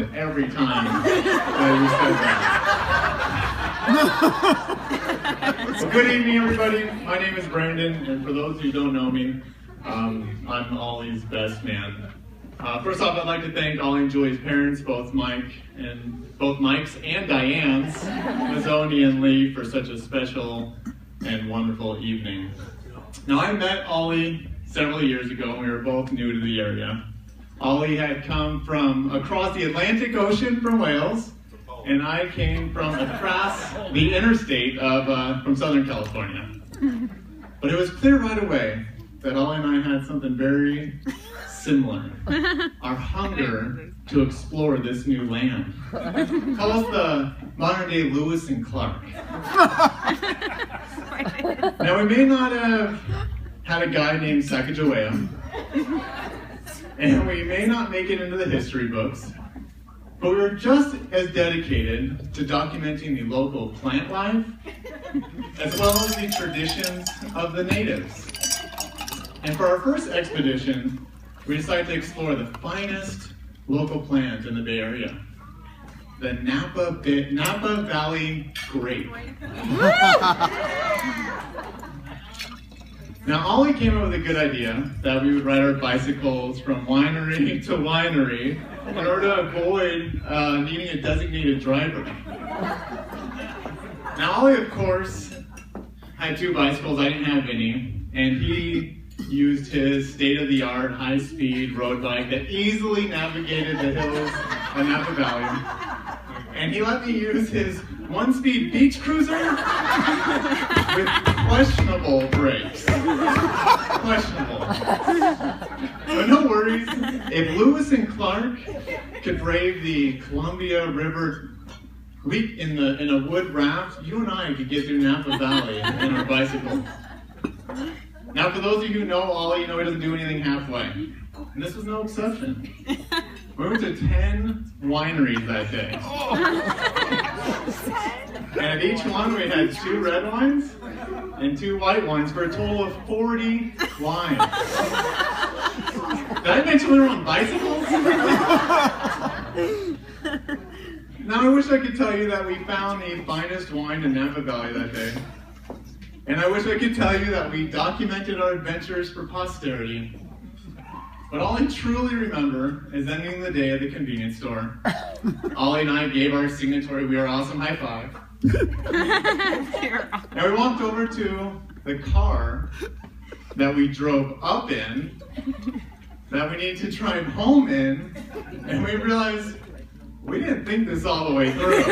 it every time that you said that. Well, good evening, everybody. My name is Brandon, and for those who don't know me, I'm Ollie's best man. First off, I'd like to thank Ollie and Julie's parents, both Mike's and Diane's, Mazzoni and Lee, for such a special and wonderful evening. Now, I met Ollie several years ago, and we were both new to the area. Ollie had come from across the Atlantic Ocean from Wales, and I came from across the interstate from Southern California. But it was clear right away that Ollie and I had something very similar. Our hunger to explore this new land. Call us the modern day Lewis and Clark. Now, we may not have had a guy named Sacagawea, and we may not make it into the history books, but we were just as dedicated to documenting the local plant life, as well as the traditions of the natives. And for our first expedition, we decided to explore the finest local plant in the Bay Area, the Napa Valley grape. Now, Ollie came up with a good idea that we would ride our bicycles from winery to winery in order to avoid needing a designated driver. Now, Ollie, of course, had 2 bicycles. I didn't have any, and he used his state-of-the-art high-speed road bike that easily navigated the hills of Napa Valley. And he let me use his 1-speed beach cruiser with questionable brakes. Questionable. But no worries, if Lewis and Clark could brave the Columbia River leap in a wood raft, you and I could get through Napa Valley in our bicycles. Now, for those of you who know Ollie, you know he doesn't do anything halfway. And this was no exception. We went to 10 wineries that day. And at each one we had 2 red wines and 2 white wines for a total of 40 wines. Did I mention we were on bicycles? Now, I wish I could tell you that we found the finest wine in Napa Valley that day. And I wish I could tell you that we documented our adventures for posterity. But all I truly remember is ending the day at the convenience store. Ollie and I gave our signatory "We Are Awesome" high five. And we walked over to the car that we drove up in, that we needed to drive home in, and we realized we didn't think this all the way through.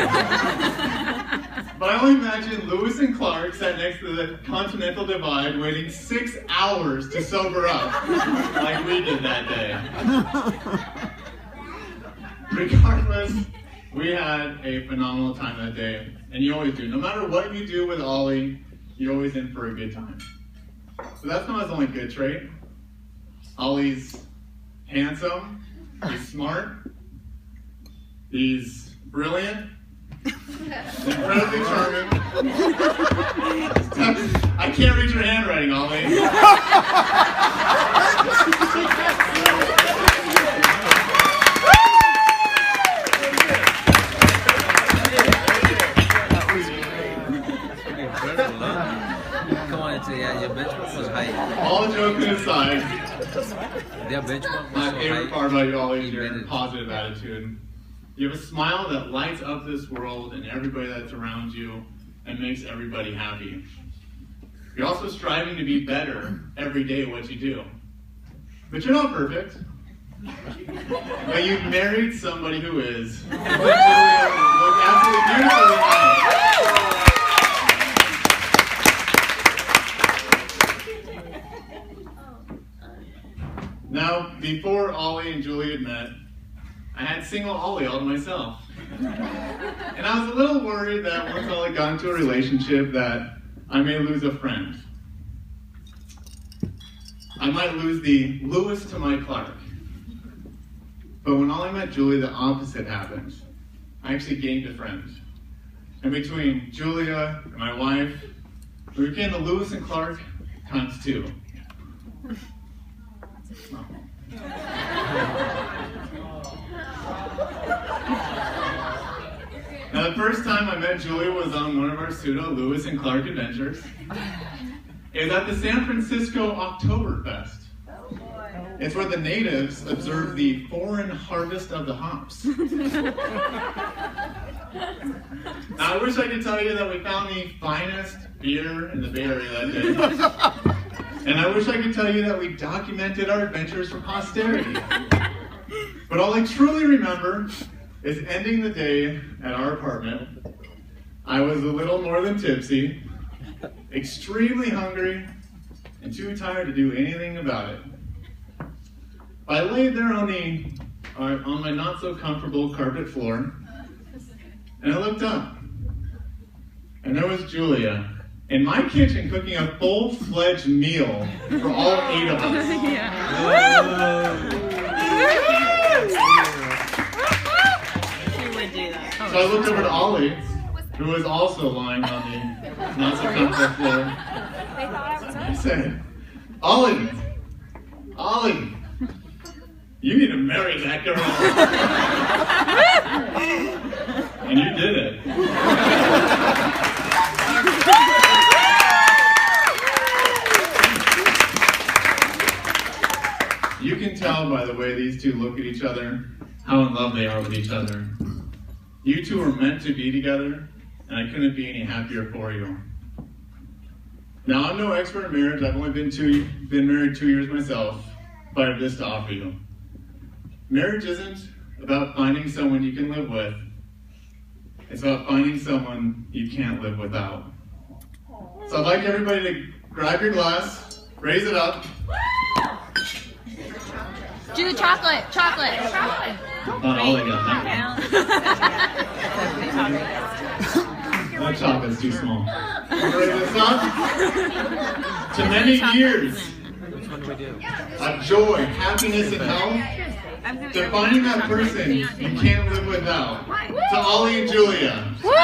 But I only imagine Lewis and Clark sat next to the Continental Divide waiting 6 hours to sober up, like we did that day. Regardless, we had a phenomenal time that day, and you always do. No matter what you do with Ollie, you're always in for a good time. So that's not his only good trait. Ollie's handsome, he's smart, he's brilliant, incredibly charming. I can't read your handwriting, Ollie. Your benchmark was high. All joking aside, Their benchmark was my so favorite high. part about you, Ollie, is your positive attitude. You have a smile that lights up this world and everybody that's around you and makes everybody happy. You're also striving to be better every day at what you do. But you're not perfect. But you've married somebody who is. Look absolutely beautiful tonight. Now, before Ollie and Julie had met, I had single Ollie all to myself. And I was a little worried that once Ollie got into a relationship that I may lose a friend. I might lose the Lewis to my Clark. But when Ollie met Julie, the opposite happened. I actually gained a friend. And between Julia and my wife, we became the Lewis and Clark times 2. Now, the first time I met Julia was on one of our pseudo Lewis and Clark adventures. It was at the San Francisco Oktoberfest. It's where the natives observe the foreign harvest of the hops. Now, I wish I could tell you that we found the finest beer in the Bay Area that day. And I wish I could tell you that we documented our adventures for posterity. But all I truly remember is ending the day at our apartment. I was a little more than tipsy, extremely hungry, and too tired to do anything about it. I laid there on my not so comfortable carpet floor, and I looked up, and there was Julia in my kitchen cooking a full-fledged meal for all 8 of us. So I looked over to Ollie, who was also lying on the not so comfortable floor. I said, Ollie, you need to marry that girl. And you did it. You can tell by the way these two look at each other how in love they are with each other. You two are meant to be together, and I couldn't be any happier for you. Now, I'm no expert in marriage. I've only been married 2 years myself, but I have this to offer you. Marriage isn't about finding someone you can live with. It's about finding someone you can't live without. So I'd like everybody to grab your glass, raise it up. Do the chocolate. Ollie got that one. That chocolate's too small. Raise this up. To many years of joy, happiness, and health. To finding that person you can't live without. To Ollie and Julia.